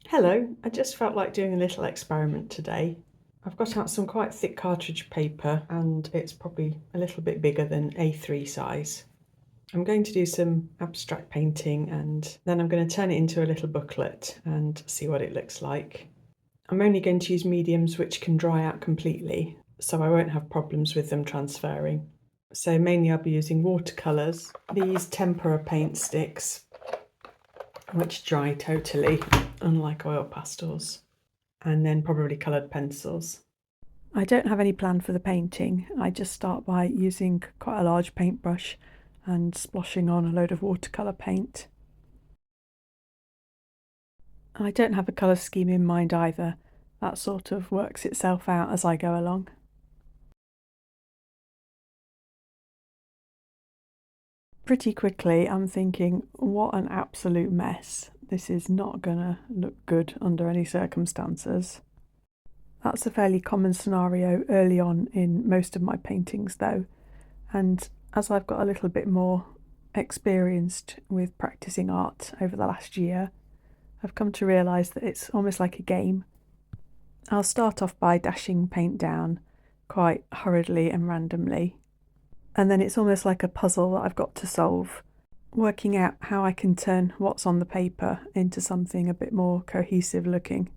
Hello, I just felt like doing a little experiment today. I've got out some quite thick cartridge paper and it's probably a little bit bigger than A3 size. I'm going to do some abstract painting and then I'm going to turn it into a little booklet and see what it looks like. I'm only going to use mediums which can dry out completely, so I won't have problems with them transferring. So mainly I'll be using watercolours, these Tempera paint sticks, which dry totally, unlike oil pastels, and then probably coloured pencils. I don't have any plan for the painting. I just start by using quite a large paintbrush and splashing on a load of watercolour paint. I don't have a colour scheme in mind either. That sort of works itself out as I go along. Pretty quickly I'm thinking, what an absolute mess. This is not gonna look good under any circumstances. That's a fairly common scenario early on in most of my paintings though, and as I've got a little bit more experienced with practicing art over the last year, I've come to realise that it's almost like a game. I'll start off by dashing paint down quite hurriedly and randomly, and then it's almost like a puzzle that I've got to solve, working out how I can turn what's on the paper into something a bit more cohesive looking.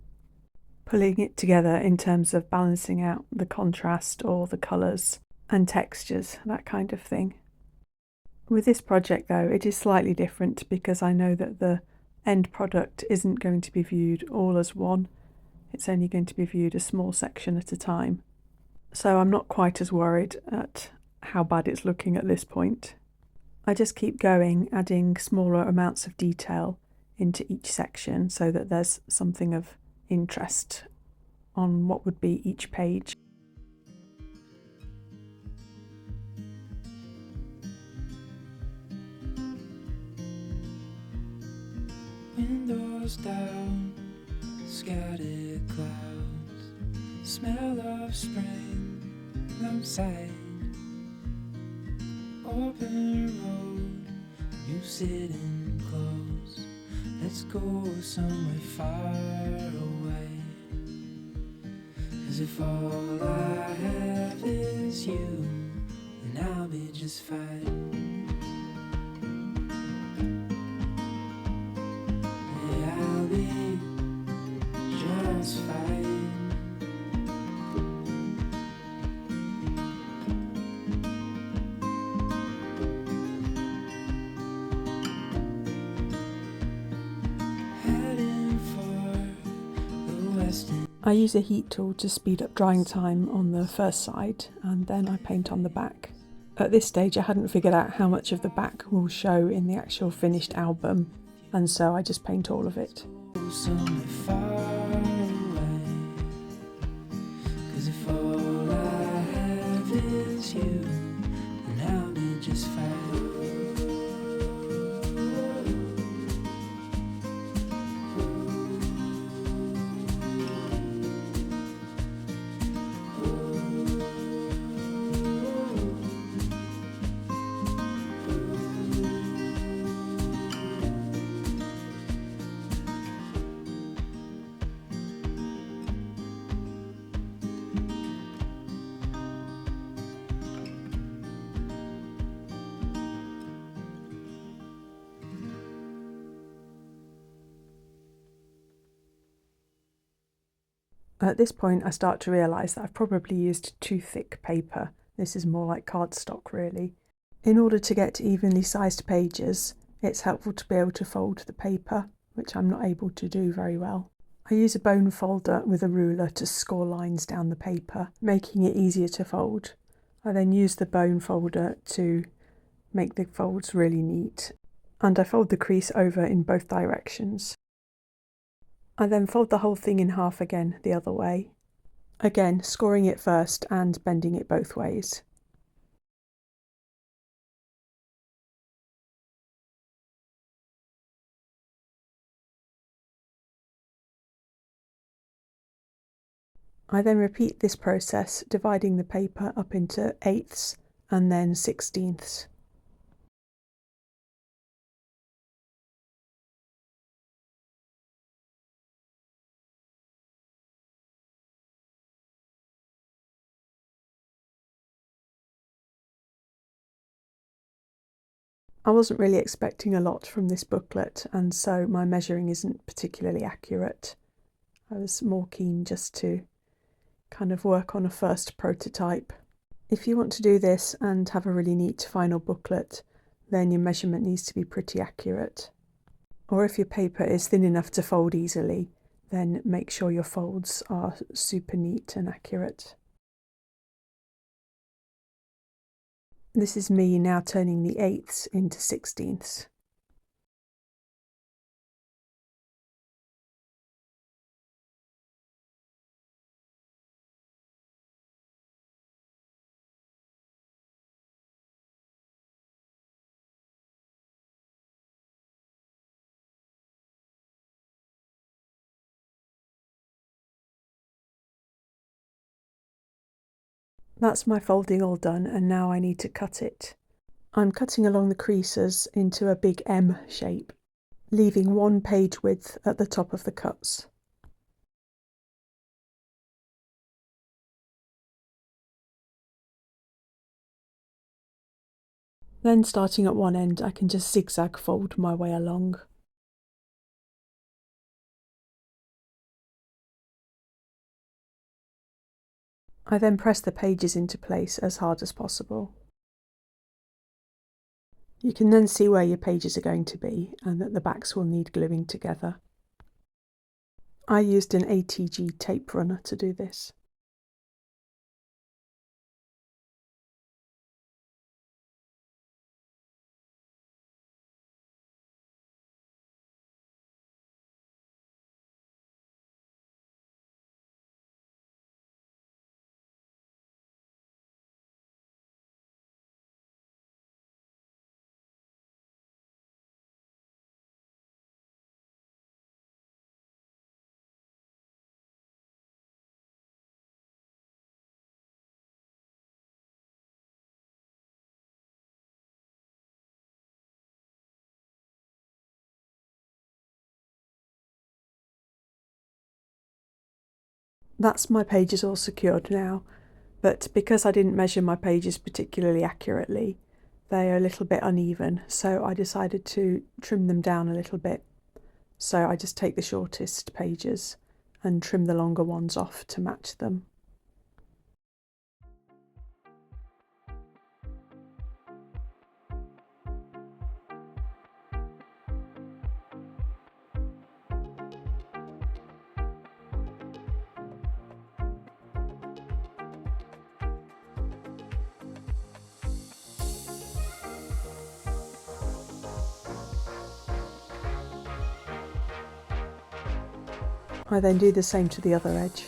Pulling it together in terms of balancing out the contrast or the colours and textures, that kind of thing. With this project though, it is slightly different because I know that the end product isn't going to be viewed all as one. It's only going to be viewed a small section at a time. So I'm not quite as worried at how bad it's looking at this point. I just keep going, adding smaller amounts of detail into each section so that there's something of interest on what would be each page. Windows down, scattered clouds, smell of spring outside. Open road, you sitting close. Let's go somewhere far away. 'Cause if all I have is you, then I'll be just fine. Yeah, I'll be just fine. I use a heat tool to speed up drying time on the first side and then I paint on the back. At this stage I hadn't figured out how much of the back will show in the actual finished album, and so I just paint all of it. At this point I start to realise that I've probably used too thick paper. This is more like cardstock really. In order to get evenly sized pages, it's helpful to be able to fold the paper, which I'm not able to do very well. I use a bone folder with a ruler to score lines down the paper, making it easier to fold. I then use the bone folder to make the folds really neat, and I fold the crease over in both directions. I then fold the whole thing in half again the other way, again scoring it first and bending it both ways. I then repeat this process, dividing the paper up into eighths and then sixteenths. I wasn't really expecting a lot from this booklet, and so my measuring isn't particularly accurate. I was more keen just to kind of work on a first prototype. If you want to do this and have a really neat final booklet, then your measurement needs to be pretty accurate. Or if your paper is thin enough to fold easily, then make sure your folds are super neat and accurate. This is me now turning the 1/8 into 16ths. That's my folding all done, and now I need to cut it. I'm cutting along the creases into a big M shape, leaving 1 page width at the top of the cuts. Then starting at one end, I can just zigzag fold my way along. I then press the pages into place as hard as possible. You can then see where your pages are going to be and that the backs will need gluing together. I used an ATG tape runner to do this. That's my pages all secured now, but because I didn't measure my pages particularly accurately, they are a little bit uneven, so I decided to trim them down a little bit. So I just take the shortest pages and trim the longer ones off to match them. I then do the same to the other edge.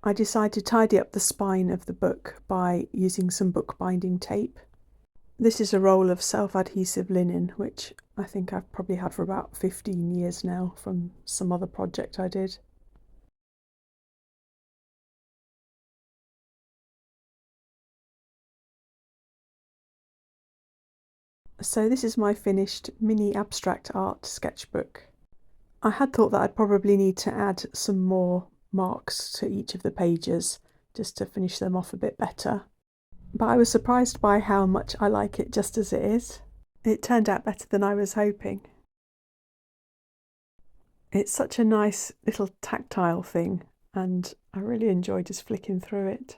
I decide to tidy up the spine of the book by using some bookbinding tape. This is a roll of self-adhesive linen, which I think I've probably had for about 15 years now from some other project I did. So this is my finished mini abstract art sketchbook. I had thought that I'd probably need to add some more marks to each of the pages just to finish them off a bit better. But I was surprised by how much I like it just as it is. It turned out better than I was hoping. It's such a nice little tactile thing, and I really enjoy just flicking through it.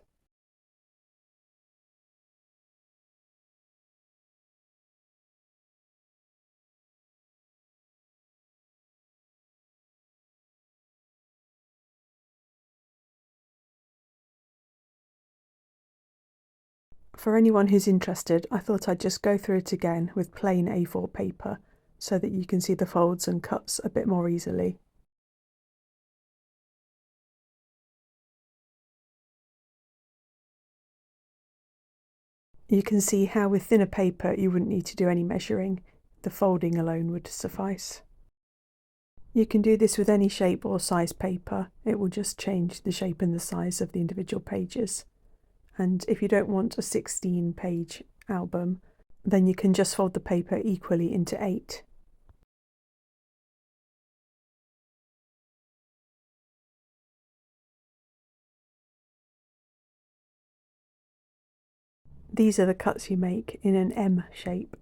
For anyone who's interested, I thought I'd just go through it again with plain A4 paper so that you can see the folds and cuts a bit more easily. You can see how with thinner paper you wouldn't need to do any measuring, the folding alone would suffice. You can do this with any shape or size paper, it will just change the shape and the size of the individual pages. And if you don't want a 16-page album, then you can just fold the paper equally into 8. These are the cuts you make in an M shape.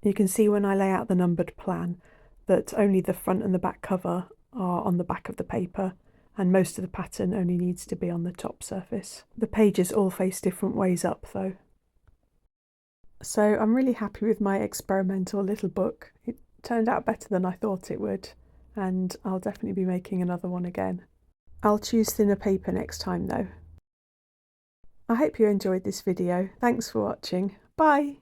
You can see when I lay out the numbered plan that only the front and the back cover are on the back of the paper, and most of the pattern only needs to be on the top surface. The pages all face different ways up though. So I'm really happy with my experimental little book. It turned out better than I thought it would, and I'll definitely be making another one again. I'll choose thinner paper next time though. I hope you enjoyed this video. Thanks for watching. Bye!